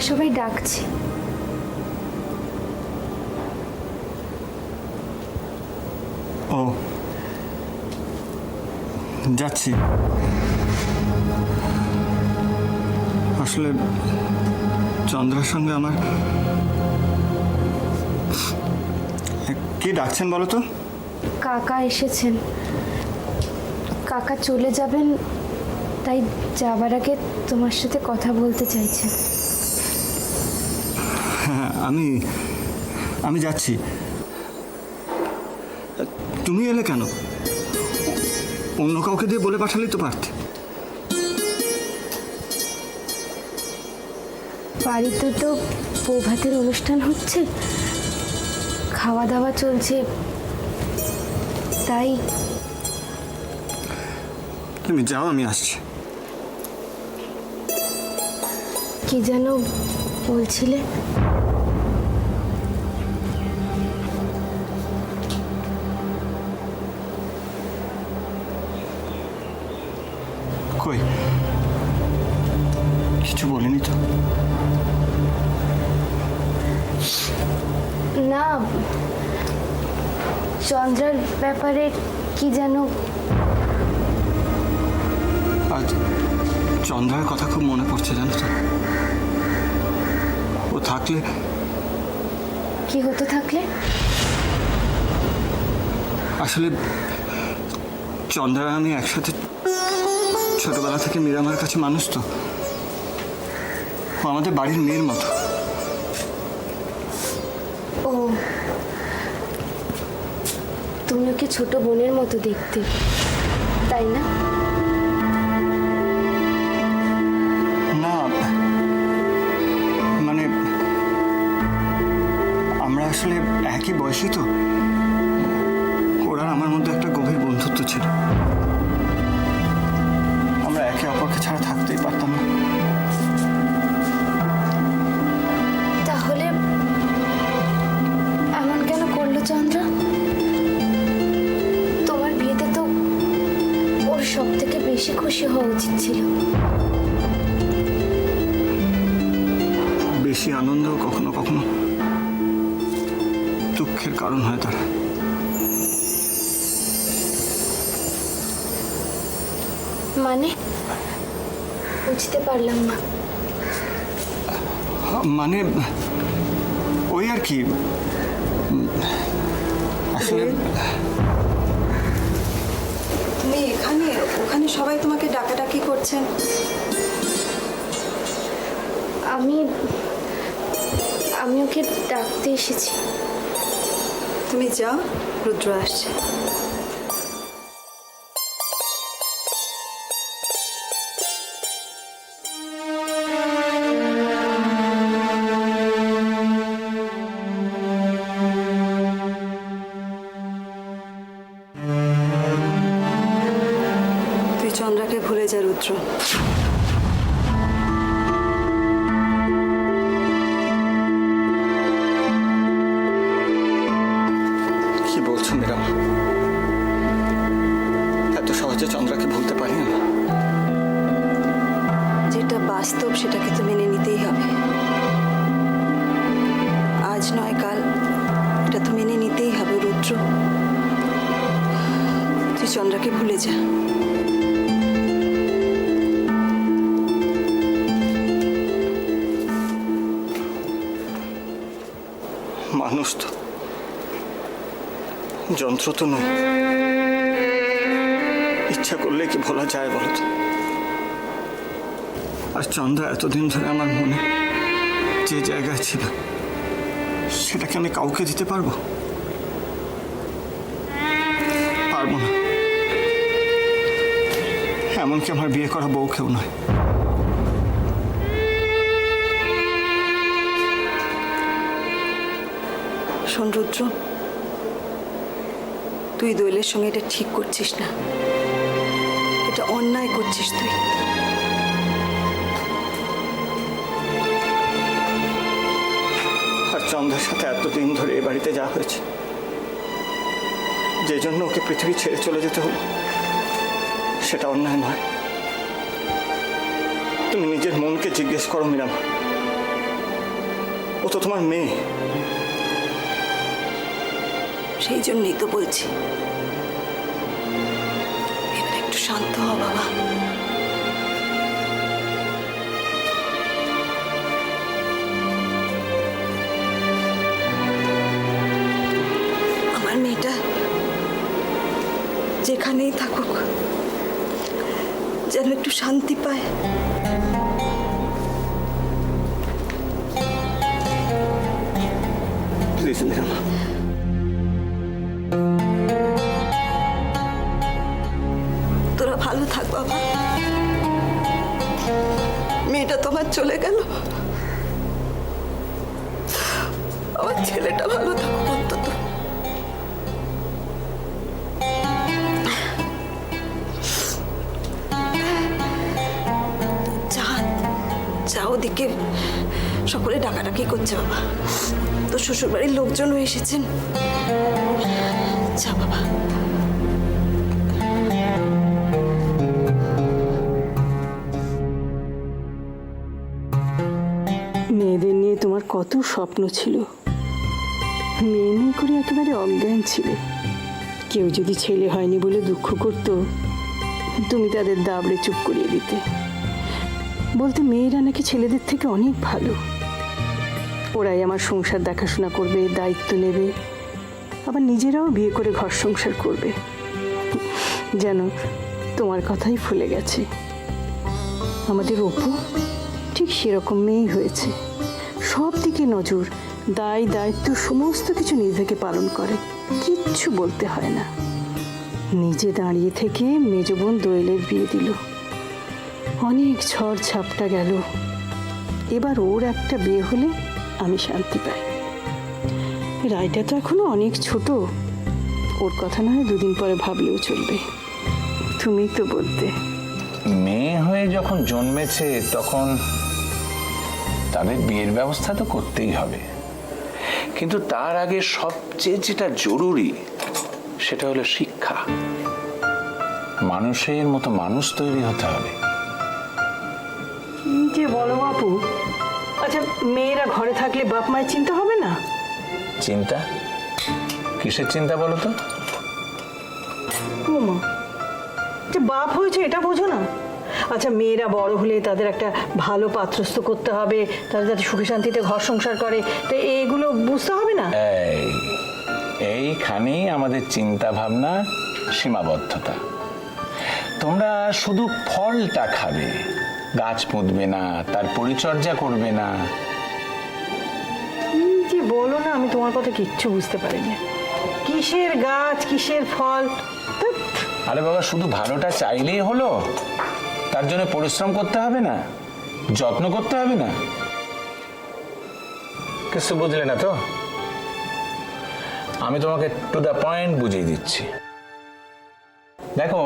সবাই ডাকছে। ও যাচ্ছি। আসলে চন্দ্রার সঙ্গে আমার কে ডাকছেন বলো তো? কাকা এসেছেন। কাকা চলে যাবেন, তাই যাবার আগে তোমার সাথে কথা বলতে চাইছেন। হ্যাঁ, আমি যাচ্ছি। তুমি এলে কেন? অন্য কাউকে দিয়ে বলে পাঠালেই তো পারতে। বাড়িতে তো বৌভাতের অনুষ্ঠান হচ্ছে, খাওয়া দাওয়া চলছে, তাই। তুমি যাও, আমি আসছি। কি যেন বলছিলে? কই, কিছু বলিনি তো? না, চন্দ্রার ব্যাপারে কি যেন। আজ চন্দ্রার কথা খুব মনে পড়ছে, জানো তো? ও থাকলে। কি হতো থাকলে? আসলে চন্দ্রা আমি একসাথে ছোটবেলা থেকে মীরামার কাছে মানুষ তো। ও আমাদের বাড়ির মেয়ের মতো। ও, তুমি ওকে ছোট বোনের মতো দেখতে, তাই না? না, মানে আমরা আসলে একই বয়সী তো। ওর আর আমার মধ্যে একটা গভীর বন্ধুত্ব ছিল। আমরা একে অপরকে ছাড়া থাকতেই পারতাম না। তাহলে এমন কেন করলো চন্দ্র? তোমার বিয়েতে তো ওর সব থেকে বেশি খুশি হওয়া উচিত ছিল। বেশি আনন্দ কখনো কখনো দুঃখের কারণ হয় তারা। মানে বুঝতে পারলাম না। মানে ওই আর কি। আসলে তুমি এখানে, ওখানে সবাই তোমাকে ডাকাডাকি করছেন। আমি ওকে ডাকতে এসেছি। তুমি যাও, রুদ্র আসছে। তুই চন্দ্রাকে ভুলে যা রুদ্র। কি বলছো মীরামা? এত সহজে চন্দ্রাকে ভুলতে পারি না। যেটা বাস্তব সেটাকে তো মেনে নিতেই হবে। আজ নয় কাল এটা তো মেনে নিতেই হবে রুদ্র। তুই চন্দ্রাকে ভুলে যা। মানুষ তো, যন্ত্র তো নয়। ইচ্ছা করলে কি ভোলা যায় বলো তো? আর চন্দ্রা এতদিন ধরে আমার মনে যে জায়গায় ছিল সেটাকে আমি কাউকে দিতে পারবো? পারবো না। এমনকি আমার বিয়ে করা বউকেও নয়। শোন রুদ্র, তুই দোয়েলের সঙ্গে এটা ঠিক করছিস না। এটা অন্যায় করছিস তুই। আর চন্দ্রার সাথে এতদিন ধরে এ বাড়িতে যা হয়েছে, যে জন্য ওকে পৃথিবী ছেড়ে চলে যেতে হলো, সেটা অন্যায় নয়। তুমি নিজের মনকে জিজ্ঞেস করো মীরামা, ও তো তোমার মেয়ে। সেই জন্যই তো বলছি, এবার একটু শান্ত হ বাবা। আমার মেয়েটা যেখানেই থাকুক যেন একটু শান্তি পায়। প্লিজ নিরামা। তোরা ভালো থাক বাবা। মেয়েটা তোমার চলে গেল, আমার ছেলেটা ভালো থাকুক অন্তত। যা যা, ওদিকে সকলে ডাকাডাকি করছে বাবা, তোর শ্বশুর বাড়ির লোকজনও এসেছেন। যা বাবা। মেয়েদের নিয়ে তোমার কত স্বপ্ন ছিল, মেয়ে মেয়ে করে একেবারে অজ্ঞান ছিলে। কেউ যদি ছেলে হয়নি বলে দুঃখ করত, তুমি তাদের দাবড়ে চুপ করিয়ে দিতে, বলতে মেয়েরা নাকি ছেলেদের থেকে অনেক ভালো, ওরাই আমার সংসার দেখাশোনা করবে, দায়িত্ব নেবে, আবার নিজেরাও বিয়ে করে ঘর সংসার করবে। যেন তোমার কথাই ভুলে গেছে। আমাদের অপু ঠিক সেরকম মেয়েই হয়েছে, সব দিকে নজর, দায় দায়িত্ব সমস্ত কিছু নিজে থেকে পালন করে, কিচ্ছু বলতে হয় না। নিজে দাঁড়িয়ে থেকে মেজ বোন দোয়েলের বিয়ে দিল, অনেক ঝড় ঝাপটা গেল, এবার ওর একটা বিয়ে হলে আমি শান্তি পাই। রায়টা তো এখনো অনেক ছোট, ওর কথা না হয় দুদিন পরে ভাবলেও চলবে। তুমি তো বলতে মেয়ে হয়ে যখন জন্মেছে তখন তাদের বিয়ের ব্যবস্থা তো করতেই হবে, কিন্তু তার আগে সবচেয়ে যেটা জরুরি সেটা হলো শিক্ষা। মানুষের মতো মানুষ তৈরি হতে হবে। কি যে বলো বাপু। আচ্ছা, মেয়েরা ঘরে থাকলে বাপ মায়ের চিন্তা হবে না? চিন্তা? কিসের চিন্তা বলো তো? ও মা, যে বাপ হয়েছে এটা বোঝো না? আচ্ছা, মেয়েরা বড় হলে তাদের একটা ভালো পাত্রস্থ করতে হবে, তারা যাতে সুখে শান্তিতে ঘর সংসার করে, তো এগুলো বুঝতে হবে না? এইখানেই আমাদের চিন্তা ভাবনা সীমাবদ্ধতা। তোমরা শুধু ফলটা খাবে, গাছ পুঁতবে না, তার পরিচর্যা করবে না। কি যে বলো না, আমি তোমার কথা কিচ্ছু বুঝতে পারি না। কিসের গাছ, কিসের ফল? ধ্যাৎ। আরে বাবা, শুধু ভালোটা চাইলেই হলো? তার জন্য পরিশ্রম করতে হবে না, যত্ন করতে হবে না? কিছু বুঝলে না তো? আমি তোমাকে টু দ্য পয়েন্ট বুঝিয়ে দিচ্ছি। দেখো,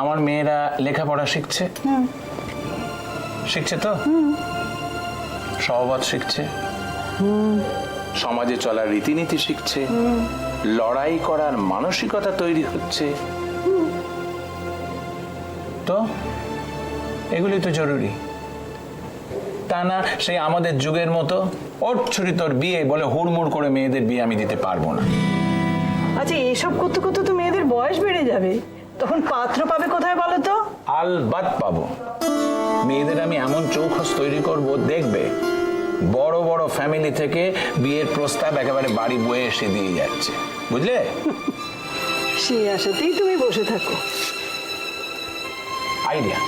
আমার মেয়েরা লেখাপড়া শিখছে, শিখছে তো, সহবত শিখছে, সমাজে চলার রীতিনীতি শিখছে, লড়াই করার মানসিকতা তৈরি হচ্ছে। তো এগুলি তো জরুরি। তা না সেই আমাদের যুগের মতো ওর ছুরি তোর বিয়ে বলে হুড়মুড় করে মেয়েদের বিয়ে আমি দিতে পারবো না। আচ্ছা, এসব করতে করতে তো মেয়েদের বয়স বেড়ে যাবে, তখন পাত্র পাবে কোথায় বলো তো? আলবাত পাবো। মেয়েদের আমি এমন চৌখস তৈরি করব, দেখবে বড় বড় ফ্যামিলি থেকে বিয়ের প্রস্তাব একেবারে বাড়ি বয়ে এসে দিয়ে যাচ্ছে, বুঝলে? সেই আশাতেই তুমি বসে থাকো। আইডিয়া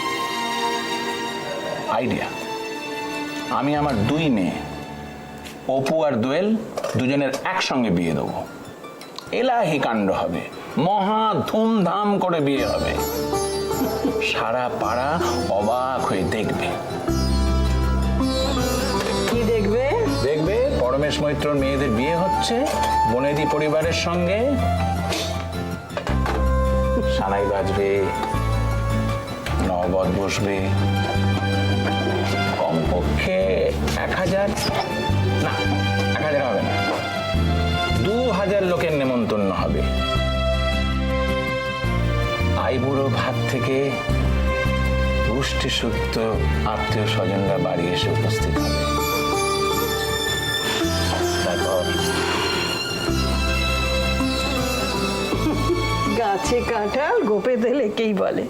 আইডিয়া আমি আমার দুই মেয়ে অপু আর দোয়েল দুজনের একসঙ্গে বিয়ে দেবো। এলাহি কাণ্ড হবে, মহা ধুমধাম করে বিয়ে হবে, সারা পাড়া অবাক হয়ে দেখবে। কি দেখবে? দেখবে পরমেশ মৈত্রর মেয়েদের বিয়ে হচ্ছে বনেদি পরিবারের সঙ্গে, সানাই বাজবে, নবদ বসবে, কমপক্ষে 1000, না 1000 হবে না, 2000 লোকের নেমন্তন্ন হবে। আইবুড়ো ভাত থেকে গোষ্ঠী সূত্র আত্মীয় স্বজনরা বাড়ি এসে উপস্থিত হবে। গাছে কাঁঠাল গোপে তেল একেই বলে।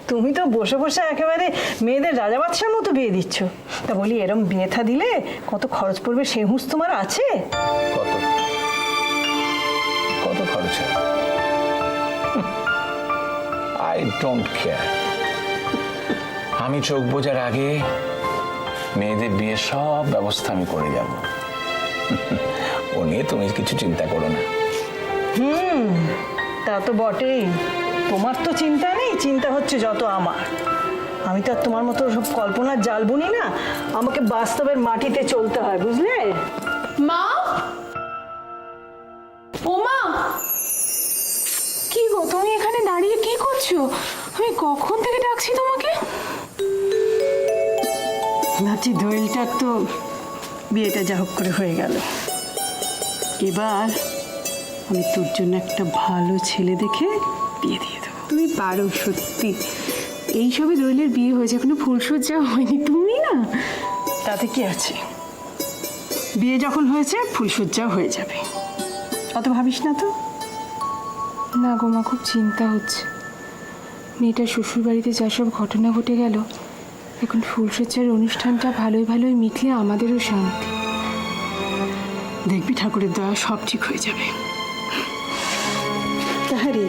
তুমি তো বসে বসে একেবারে মেয়েদের রাজা বাদশার মতো বিয়ে দিচ্ছ। তা বলি এরম বিয়ে থা দিলে কত খরচ পড়বে সে হুঁশ তোমার আছে? কত কত খরচ হয়? I don't care. আমি চোখ বোঝার আগে মেয়েদের বিয়ের সব ব্যবস্থা আমি করে যাব। ও নিয়ে তুমি কিছু চিন্তা করো না। তা তো বটেই, তোমার তো চিন্তা নেই, চিন্তা হচ্ছে যত আমার। আমি তো আর তোমার মতো সব কল্পনার জাল বুনি না, আমাকে বাস্তবের মাটিতে চলতে হয়, বুঝলে? মা, ও মা, কি গো তুমি এখানে দাঁড়িয়ে কি করছো? আমি কখন থেকে ডাকছি তোমাকে। ভাবছি দোয়েলটার তো বিয়েটা যা হোক করে হয়ে গেল, এবার আমি তোর জন্য একটা ভালো ছেলে দেখে বিয়ে দিয়ে দেবো। তুমি পারো সত্যি। এইসবে দোয়েলের বিয়ে হয়েছে, এখনো ফুলসজ্জা হয়নি। তুমি না, তাতে কি আছে, বিয়ে যখন হয়েছে ফুলসজ্জাও হয়ে যাবে, অত ভাবিস না তো। না গো মা, খুব চিন্তা হচ্ছে। মেয়েটার শ্বশুর বাড়িতে যা সব ঘটনা ঘটে গেল, এখন ফুলসজ্জার অনুষ্ঠানটা ভালোই ভালোই মিটলে আমাদেরও শান্তি। দেখবি ঠাকুরের দয়া সব ঠিক হয়ে যাবে। তাহারে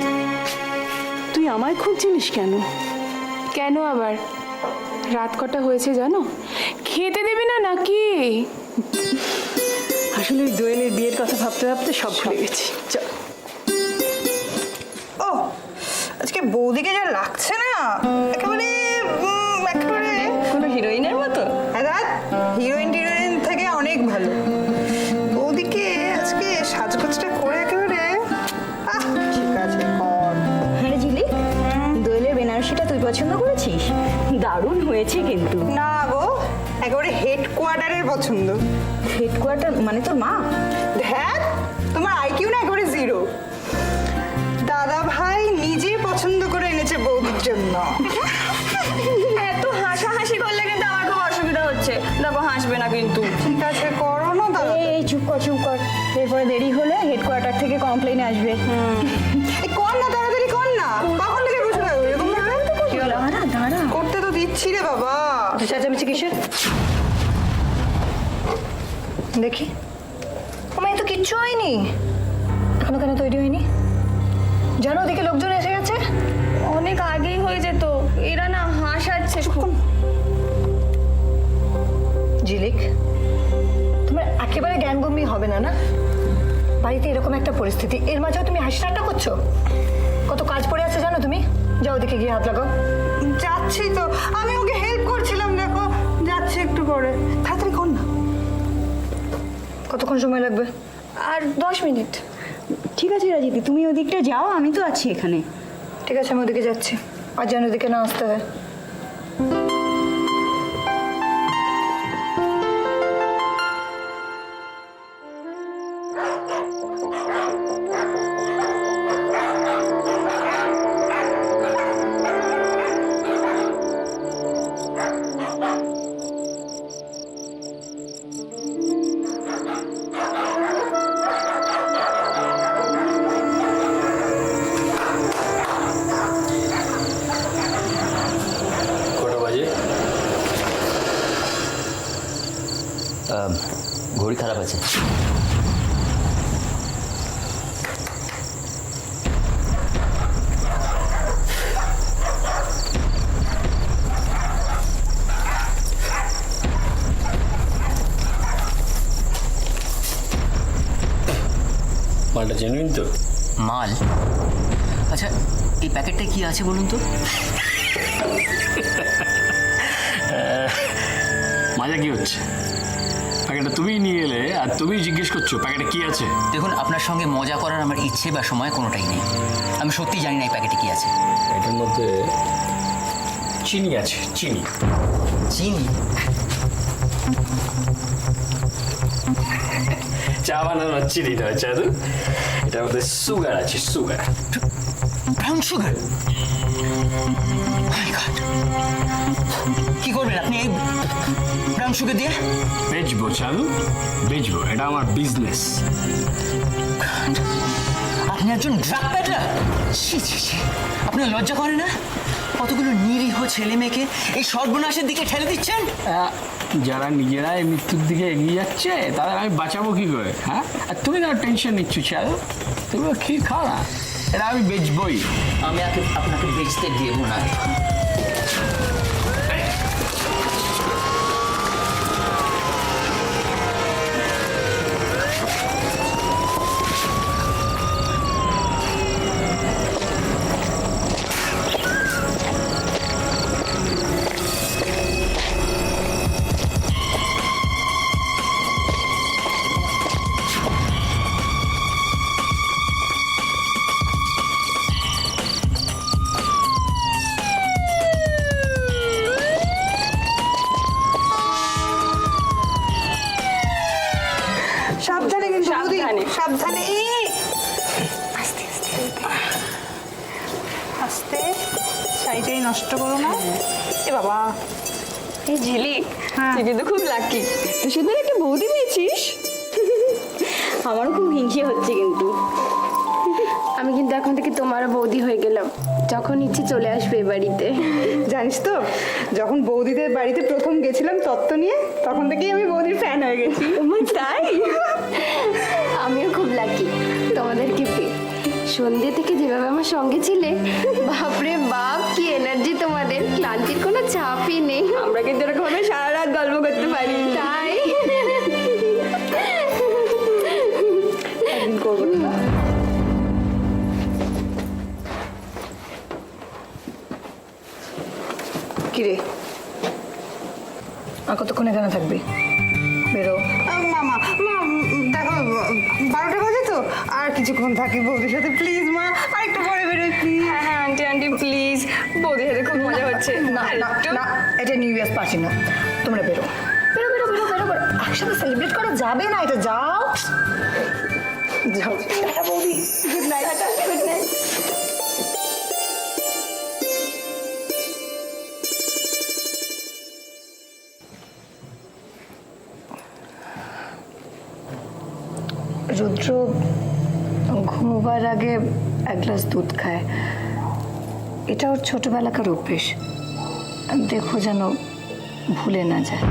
তুই আমায় খুঁজছিলিস কেন? কেন আবার? রাত কটা হয়েছে জানো? খেতে দেবে না নাকি? আসলে ওই দোয়েলের বিয়ের কথা ভাবতে ভাবতে সব ভুলে গেছি। চল। ও আজকে বৌদিকে যা লাগছে না, একেবারে একেবারে কোনো হিরোইনের মতো। হিরোইন টিরোইন থেকে অনেক ভালো। বৌদিকে আজকে সাজগোজটা করে একেবারে ঠিক আছে কর। হ্যাঁ ঝিলি, দোয়েলের বেনারসিটা তুই পছন্দ করেছিস? দারুণ হয়েছে কিন্তু। না গো, একেবারে হেডকোয়ার্টারের পছন্দ। হেডকোয়ার্টার মানে তোর মা? ধ্যাত, তোমার আইকিউ না একেবারে জিরো। দাদা ভাই নিজে পছন্দ করে এনেছে বৌদির জন্য। এত হাসাহাসি করলে কিন্তু আমার খুব অসুবিধা হচ্ছে। দেখো হাসবে না কিন্তু। ঠিক আছে করো না দাদা। এই চুপ কর চুপ কর, এরপরে দেরি হলে হেডকোয়ার্টার থেকে কমপ্লেন আসবে। এই কর না, তাড়াতাড়ি কর না, কখন থেকে বসে থাকো এরকম ভাবে? দাঁড়া দাঁড়া, করতে তো দিচ্ছি রে বাবা। চেঁচামেচি কিসের? দেখি আমার তো কিচ্ছু হয়নি এখনো। কেন তৈরি হয়নি জানো? ওদিকে লোকজন এসে গেছে। অনেক আগেই হয়ে যেত, এরা না হাসাচ্ছে খুব। ঝিলিক, তোমার একেবারে জ্ঞানগম্যি হবে না না? বাড়িতে এরকম একটা পরিস্থিতি, এর মাঝেও তুমি হাসি ঠাট্টা করছো। কত কাজ পড়ে আছে জানো তুমি? যাও ওদিকে গিয়ে হাত লাগাও। যাচ্ছি তো, আমি ওকে হেল্প করছিলাম, দেখো যাচ্ছি একটু পরে। তাড়াতাড়ি কর না। কতক্ষণ সময় লাগবে? আর 10 মিনিট। ঠিক আছে রাজিদি, তুমি ওদিকটা যাও, আমি তো আছি এখানে। ঠিক আছে, আমি ওদিকে যাচ্ছি। আর যেন ওদিকে না আসতে হয়। ঘড়ি খারাপ আছে। মালটা জেনুইন তো? মাল? আচ্ছা, এই প্যাকেটটা কি আছে বলুন তো? মজা কি হচ্ছে? প্যাকেটটা তুমি নিয়ে এলে আর তুমি জিজ্ঞেস করছো প্যাকেটে কি আছে। দেখুন, আপনার সঙ্গে মজা করার আমার ইচ্ছে বা সময় কোনোটাই নেই। আমি সত্যি জানি না এই প্যাকেটে কি আছে। এটার মধ্যে চিনি আছে। চিনি? চিনি? চা বানানোর চিনি নয় চাদু, এটার মধ্যে সুগার আছে। Sugar, brown sugar. কি করবেন আপনি এই ব্রাউন সুগার দিয়ে? বেচবো চাদু, বেচবো। এটা আমার বিজনেস। আপনি একজন ড্রাগ পেডলার? ছি ছি ছি, আপনার লজ্জা করে না? কতগুলো নিরীহ ছেলে মেয়েকে এই সর্বনাশের দিকে ঠেলে দিচ্ছেন। যারা নিজেরা এই মৃত্যুর দিকে এগিয়ে যাচ্ছে তাদের আমি বাঁচাবো কি করে? হ্যাঁ, আর তুমি না টেনশন নিচ্ছ, চালো তুমি ক্ষীর খাও না, এটা আমি বেচবই। আমি আপনাকে বেচতে দেবো না। সাবধানে কিন্তু বৌদি, সাবধানে। আস্তে আস্তে আস্তে, শাড়িটাই নষ্ট করো না। এ বাবা, এই ঝিলিক, হ্যাঁ। তুই কিন্তু খুব লাকি, তুই শুধু একটা বৌদি পেয়েছিস। আমারও খুব হিংসে হচ্ছে কিন্তু। আমি কিন্তু এখন থেকে তোমারও বৌদি হয়ে গেলাম, যখন ইচ্ছে চলে আসবে এ বাড়িতে। জানিস তো, যখন বৌদিদের বাড়িতে প্রথম গেছিলাম তত্ত্ব নিয়ে, তখন থেকেই আমি বৌদির ফ্যান হয়ে গেছি। তাই? আমিও খুব লাকি তোমাদেরকে পেয়ে। সন্ধ্যে থেকে যেভাবে আমার সঙ্গে ছিলে, বাপরে বাপ, কি এনার্জি তোমাদের, ক্লান্তির কোনো চাপই নেই। আমরা কিন্তু এরকম ভাবে সারা রাত গল্প করতে পারি। তাই একদিন করবো না? কিরে, আর কতক্ষণ এখানে থাকবি? বেরো। মামা, দেখো 12টা বাজে তো, আর কিছুক্ষণ থাকি বৌদির সাথে, প্লিজ মা, আর একটু পরে বেরোই প্লিজ। হ্যাঁ হ্যাঁ, আন্টি আন্টি প্লিজ, বৌদির সাথে খুব মজা হচ্ছে। না না, এটা নিউ ইয়ার্স পার্টি না, তোমরা বেরো বেরো বেরো বেরো বেরো বেরো, একসাথে সেলিব্রেট করা যাবে না, এটা যাও যাও। টাটা বৌদি, good night. Good night. Rudra ঘুমোবার আগে এক গ্লাস দুধ খায়, এটা ওর ছোটবেলাকার অভ্যেস, দেখো যেন ভুলে না যায়।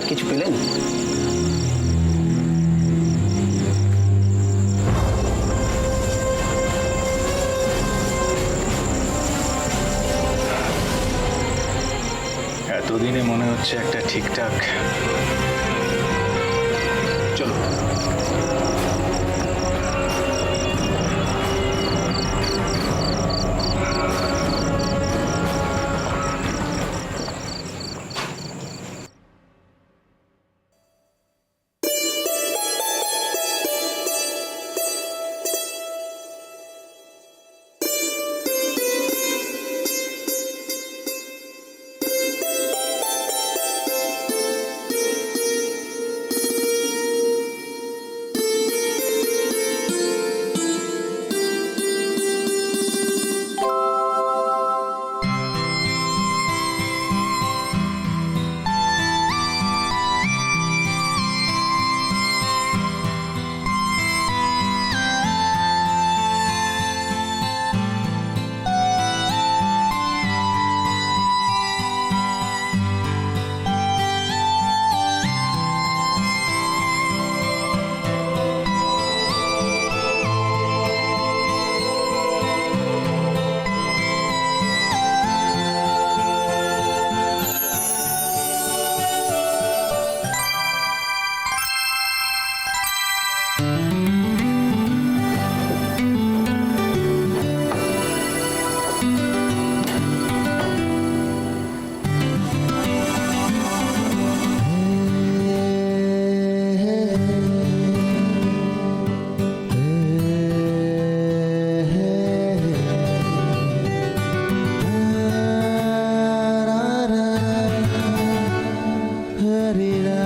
কিছু পেলেন? এতদিনে মনে হচ্ছে একটা ঠিকঠাক। চলো। রে রা